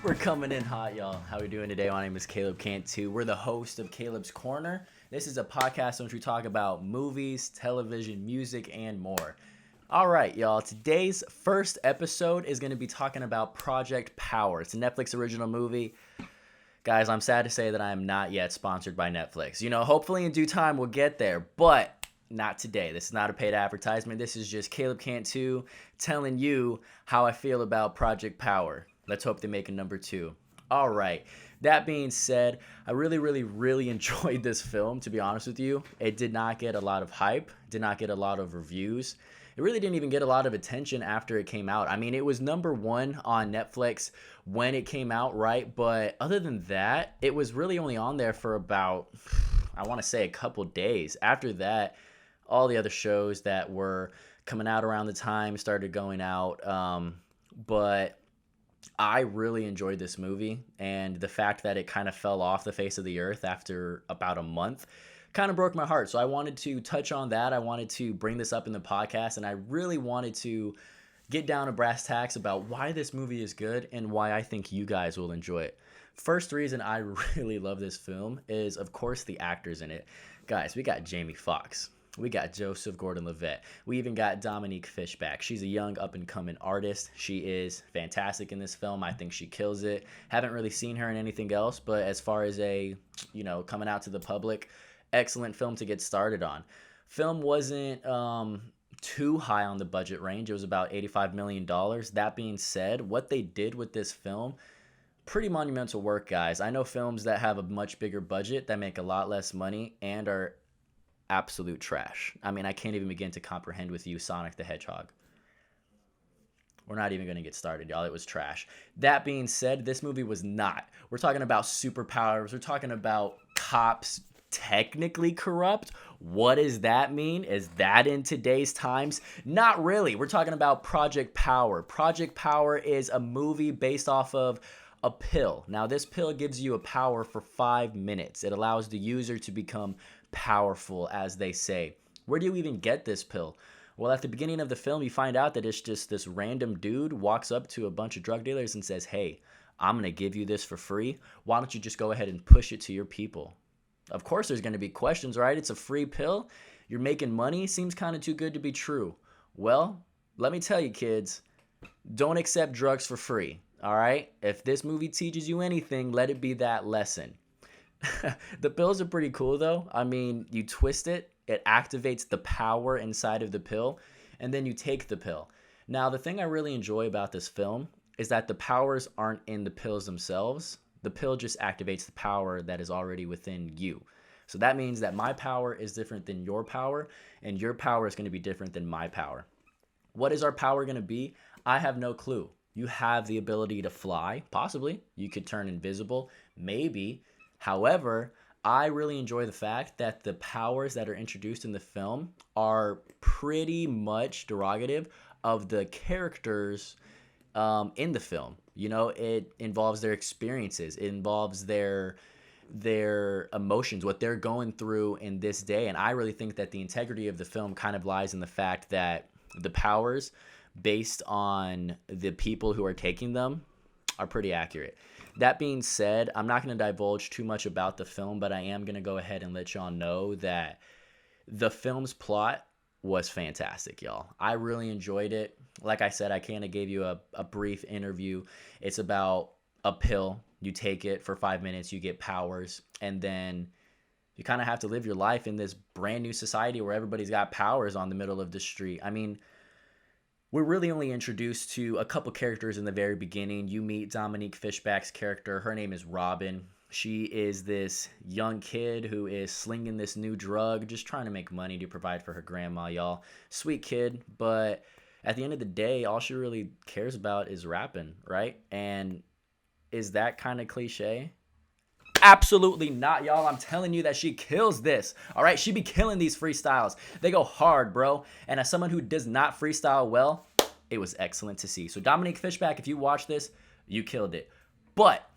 We're coming in hot, y'all. How we doing today? My name is Caleb Cantu. We're the host of Caleb's Corner. This is a podcast in which we talk about movies, television, music, and more. All right, y'all. Today's first episode is going to be talking about Project Power. It's a Netflix original movie. Guys, I'm sad to say that I am not yet sponsored by Netflix. Hopefully in due time we'll get there, but not today. This is not a paid advertisement. This is just Caleb Cantu telling you how I feel about Project Power. Let's hope they make a number 2. All right. That being said, I really enjoyed this film, to be honest with you. It did not get a lot of hype, did not get a lot of reviews. It really didn't even get a lot of attention after it came out. I mean, it was number 1 on Netflix when it came out, right? But other than that, it was really only on there for about, I want to say, a couple days. After that, all the other shows that were coming out around the time started going out. But I really enjoyed this movie, and the fact that it kind of fell off the face of the earth after about a month kind of broke my heart. So I wanted to touch on that. I wanted to bring this up in the podcast, and I really wanted to get down to brass tacks about why this movie is good and why I think you guys will enjoy it. First reason I really love this film is, of course, the actors in it. Guys, we got Jamie Foxx. We got Joseph Gordon-Levitt. We even got Dominique Fishback. She's a young up-and-coming artist. She is fantastic in this film. I think she kills it. Haven't really seen her in anything else, but as far as coming out to the public, excellent film to get started on. Film wasn't too high on the budget range. It was about $85 million. That being said, what they did with this film, pretty monumental work, guys. I know films that have a much bigger budget that make a lot less money and are absolute trash. I mean, I can't even begin to comprehend with you Sonic the Hedgehog. We're not even going to get started, y'all. It was trash. That being said, this movie was not. We're talking about superpowers. We're talking about cops technically corrupt. What does that mean? Is that in today's times? Not really. We're talking about Project Power. Project Power is a movie based off of a pill. Now, this pill gives you a power for 5 minutes. It allows the user to become powerful, as they say. Where do you even get this pill? Well, at the beginning of the film, you find out that it's just this random dude walks up to a bunch of drug dealers and says, "Hey, I'm going to give you this for free. Why don't you just go ahead and push it to your people?" Of course, there's going to be questions, right? It's a free pill. You're making money. Seems kind of too good to be true. Well, let me tell you, kids, don't accept drugs for free. All right? If this movie teaches you anything, let it be that lesson. The pills are pretty cool, though. I mean, you twist it, it activates the power inside of the pill, and then you take the pill. Now, the thing I really enjoy about this film is that the powers aren't in the pills themselves. The pill just activates the power that is already within you. So that means that my power is different than your power, and your power is going to be different than my power. What is our power going to be? I have no clue. You have the ability to fly, possibly. You could turn invisible, maybe. However, I really enjoy the fact that the powers that are introduced in the film are pretty much derogative of the characters in the film. It involves their experiences. It involves their emotions, what they're going through in this day. And I really think that the integrity of the film kind of lies in the fact that the powers, based on the people who are taking them, are pretty accurate. That being said, I'm not going to divulge too much about the film, but I am going to go ahead and let y'all know that the film's plot was fantastic, y'all. I really enjoyed it. Like I said, I kind of gave you a brief interview. It's about a pill. You take it for 5 minutes, you get powers, and then you kind of have to live your life in this brand new society where everybody's got powers on the middle of the street. I mean, we're really only introduced to a couple characters in the very beginning. You meet Dominique Fishback's character. Her name is Robin. She is this young kid who is slinging this new drug, just trying to make money to provide for her grandma, y'all. Sweet kid, but at the end of the day, all she really cares about is rapping, right? And is that kind of cliche? Absolutely not, y'all. I'm telling you that she kills this. All right, she be killing these freestyles. They go hard, bro. And as someone who does not freestyle well, it was excellent to see. So Dominique Fishback, if you watch this, you killed it. But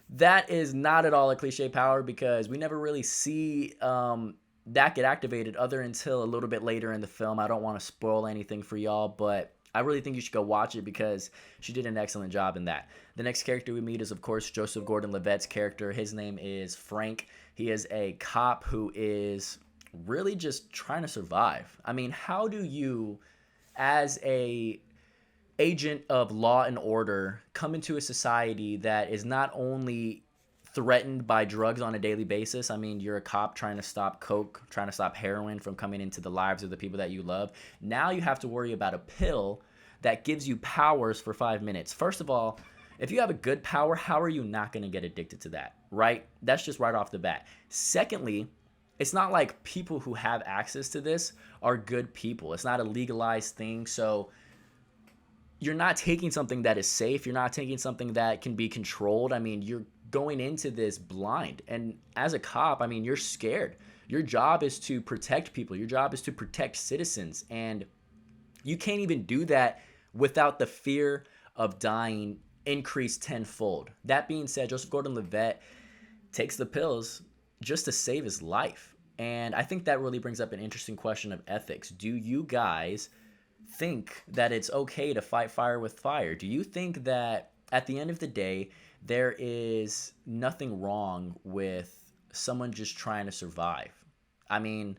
that is not at all a cliche power because we never really see that get activated other until a little bit later in the film. I don't want to spoil anything for y'all, but I really think you should go watch it because she did an excellent job in that. The next character we meet is, of course, Joseph Gordon-Levitt's character. His name is Frank. He is a cop who is really just trying to survive. I mean, how do you, as a agent of law and order, come into a society that is not only threatened by drugs on a daily basis? I mean, you're a cop trying to stop coke, trying to stop heroin from coming into the lives of the people that you love. Now you have to worry about a pill that gives you powers for 5 minutes. First of all, if you have a good power, how are you not going to get addicted to that, right? That's just right off the bat. Secondly, it's not like people who have access to this are good people. It's not a legalized thing. So you're not taking something that is safe. You're not taking something that can be controlled. I mean, you're going into this blind. And as a cop, I mean, you're scared. Your job is to protect people. Your job is to protect citizens. And you can't even do that without the fear of dying increased tenfold. That being said, Joseph Gordon-Levitt takes the pills just to save his life. And I think that really brings up an interesting question of ethics. Do you guys think that it's okay to fight fire with fire? Do you think that at the end of the day, there is nothing wrong with someone just trying to survive? I mean,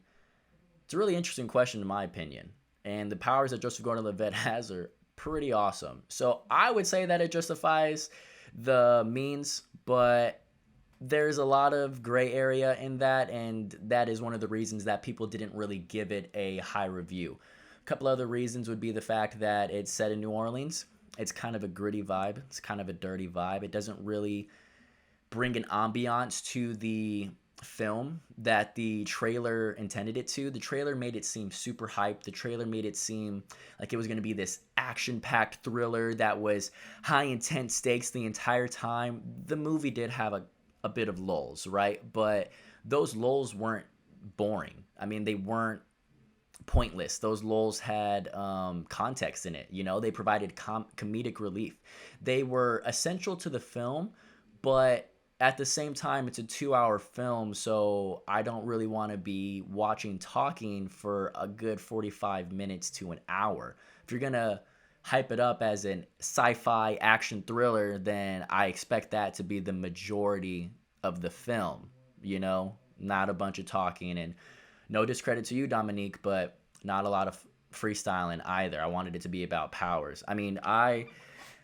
it's a really interesting question in my opinion. And the powers that Joseph Gordon-Levitt has are pretty awesome. So I would say that it justifies the means, but there's a lot of gray area in that, and that is one of the reasons that people didn't really give it a high review. A couple other reasons would be the fact that it's set in New Orleans. It's kind of a gritty vibe. It's kind of a dirty vibe. It doesn't really bring an ambiance to the film that the trailer intended it to. The trailer made it seem super hyped. The trailer made it seem like it was going to be this action-packed thriller that was high intense stakes the entire time. The movie did have a bit of lulls, right? But those lulls weren't boring. I mean, they weren't pointless. Those lulls had context in it. You know, they provided comedic relief. They were essential to the film, but at the same time, it's a 2-hour film, so I don't really want to be watching talking for a good 45 minutes to an hour. If you're going to hype it up as an sci-fi action thriller, then I expect that to be the majority of the film, you know, not a bunch of talking. And no discredit to you, Dominique, but not a lot of freestyling either. I wanted it to be about powers. I mean, I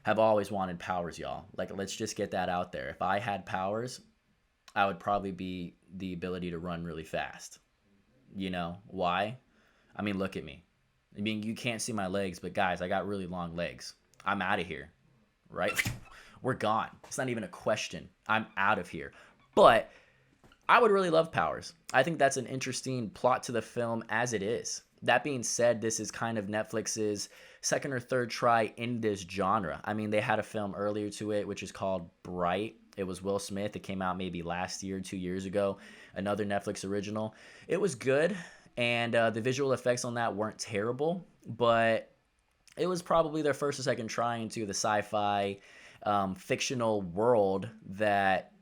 have always wanted powers, y'all. Like, let's just get that out there. If I had powers, I would probably be the ability to run really fast. You know, why? I mean, look at me. I mean, you can't see my legs, but guys, I got really long legs. I'm out of here, right? We're gone. It's not even a question. I'm out of here. But I would really love powers. I think that's an interesting plot to the film as it is. That being said, this is kind of Netflix's second or third try in this genre. I mean, they had a film earlier to it, which is called Bright. It was Will Smith. It came out maybe last year, 2 years ago. Another Netflix original. It was good, and the visual effects on that weren't terrible, but it was probably their first or second try into the sci-fi fictional world that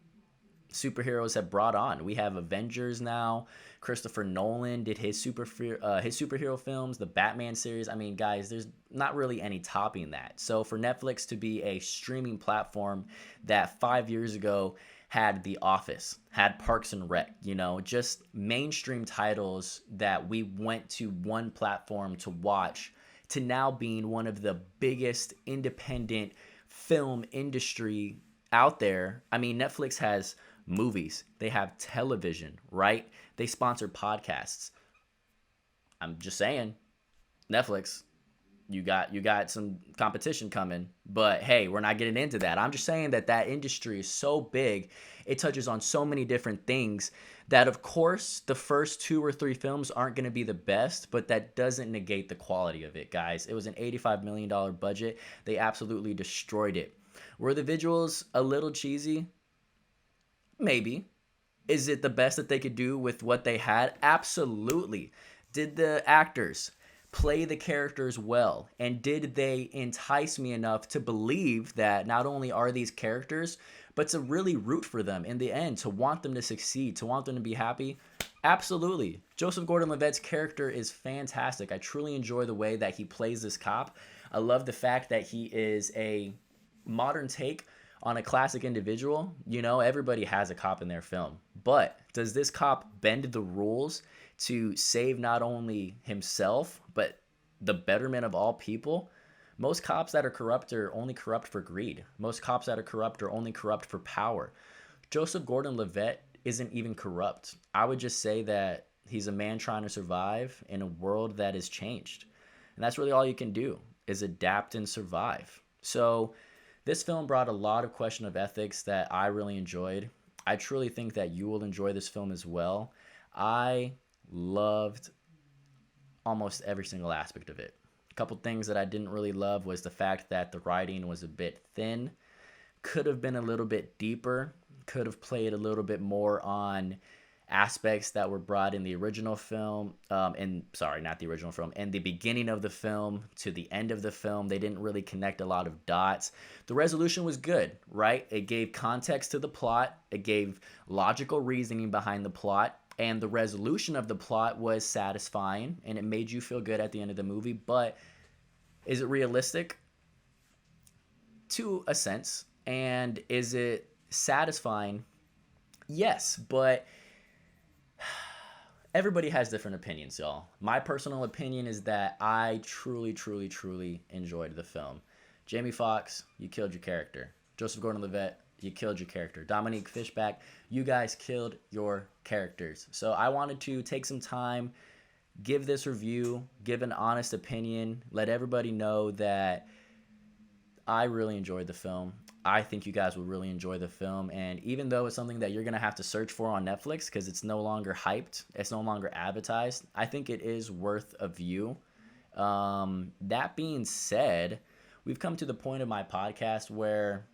superheroes have brought on. We have Avengers now. Christopher Nolan did his superhero films, the Batman series. I mean, guys, there's not really any topping that. So for Netflix to be a streaming platform that 5 years ago had The Office, had Parks and Rec, you know, just mainstream titles that we went to one platform to watch, to now being one of the biggest independent film industry out there. I mean, Netflix has movies, they have television, right? They sponsor podcasts. I'm just saying, Netflix, you got some competition coming, but hey, we're not getting into that. I'm just saying that industry is so big, it touches on so many different things that, of course, the first 2 or 3 films aren't going to be the best, but that doesn't negate the quality of it, guys. It was an $85 million budget. They absolutely destroyed it. Were the visuals a little cheesy? Maybe. Is it the best that they could do with what they had? Absolutely. Did the actors play the characters well? And did they entice me enough to believe that not only are these characters, but to really root for them in the end, to want them to succeed, to want them to be happy? Absolutely. Joseph Gordon-Levitt's character is fantastic. I truly enjoy the way that he plays this cop. I love the fact that he is a modern take on a classic individual. You know, everybody has a cop in their film. But does this cop bend the rules to save not only himself, but the betterment of all people? Most cops that are corrupt are only corrupt for greed. Most cops that are corrupt are only corrupt for power. Joseph Gordon-Levitt isn't even corrupt. I would just say that he's a man trying to survive in a world that has changed. And that's really all you can do, is adapt and survive. So this film brought a lot of question of ethics that I really enjoyed. I truly think that you will enjoy this film as well. I loved almost every single aspect of it. A couple things that I didn't really love was the fact that the writing was a bit thin. Could have been a little bit deeper. Could have played a little bit more on aspects that were brought in the original film, in the beginning of the film to the end of the film. They didn't really connect a lot of dots. The resolution was good, right? It gave context to the plot. It gave logical reasoning behind the plot. And the resolution of the plot was satisfying, and it made you feel good at the end of the movie. But is it realistic? To a sense. And is it satisfying? Yes, but everybody has different opinions, y'all. My personal opinion is that I truly, truly, truly enjoyed the film. Jamie Foxx, you killed your character. Joseph Gordon-Levitt, you killed your character. Dominique Fishback, you guys killed your characters. So I wanted to take some time, give this review, give an honest opinion, let everybody know that I really enjoyed the film. I think you guys will really enjoy the film. And even though it's something that you're going to have to search for on Netflix because it's no longer hyped, it's no longer advertised, I think it is worth a view. That being said, we've come to the point of my podcast where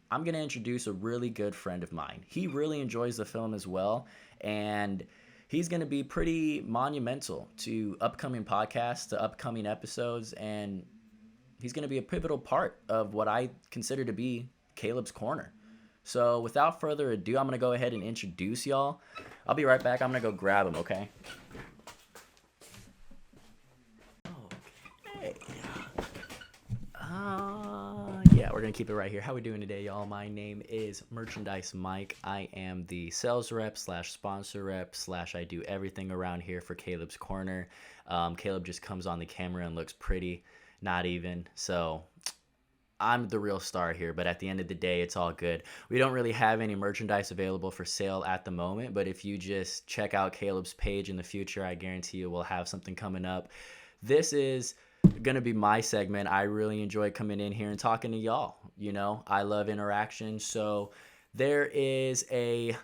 I'm going to introduce a really good friend of mine. He really enjoys the film as well. And he's going to be pretty monumental to upcoming podcasts, to upcoming episodes, and he's going to be a pivotal part of what I consider to be Caleb's Corner. So without further ado, I'm going to go ahead and introduce y'all. I'll be right back. I'm going to go grab him, okay? Okay. Yeah, we're going to keep it right here. How we doing today, y'all? My name is Merchandise Mike. I am the sales rep / sponsor rep / I do everything around here for Caleb's Corner. Caleb just comes on the camera and looks pretty. Not even. So I'm the real star here, but at the end of the day, it's all good. We don't really have any merchandise available for sale at the moment, but if you just check out Caleb's page in the future, I guarantee you we'll have something coming up. This is going to be my segment. I really enjoy coming in here and talking to y'all. You know, I love interaction. So there is a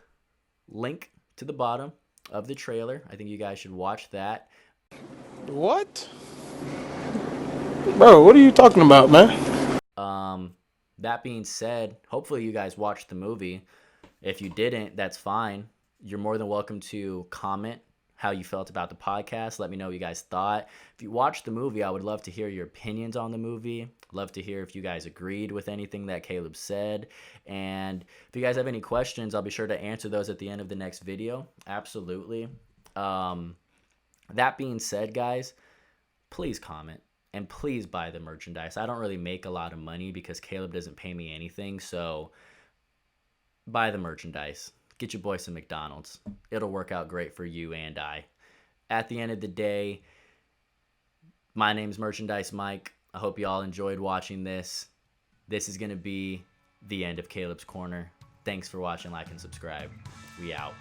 link to the bottom of the trailer. I think you guys should watch that. What? Bro, what are you talking about, man? That being said, hopefully you guys watched the movie. If you didn't, that's fine. You're more than welcome to comment how you felt about the podcast. Let me know what you guys thought. If you watched the movie, I would love to hear your opinions on the movie. Love to hear if you guys agreed with anything that Caleb said. And if you guys have any questions, I'll be sure to answer those at the end of the next video. Absolutely. That being said, guys, please comment. And please buy the merchandise. I don't really make a lot of money because Caleb doesn't pay me anything. So buy the merchandise. Get your boy some McDonald's. It'll work out great for you and I. At the end of the day, my name's Merchandise Mike. I hope you all enjoyed watching this. This is going to be the end of Caleb's Corner. Thanks for watching, like, and subscribe. We out.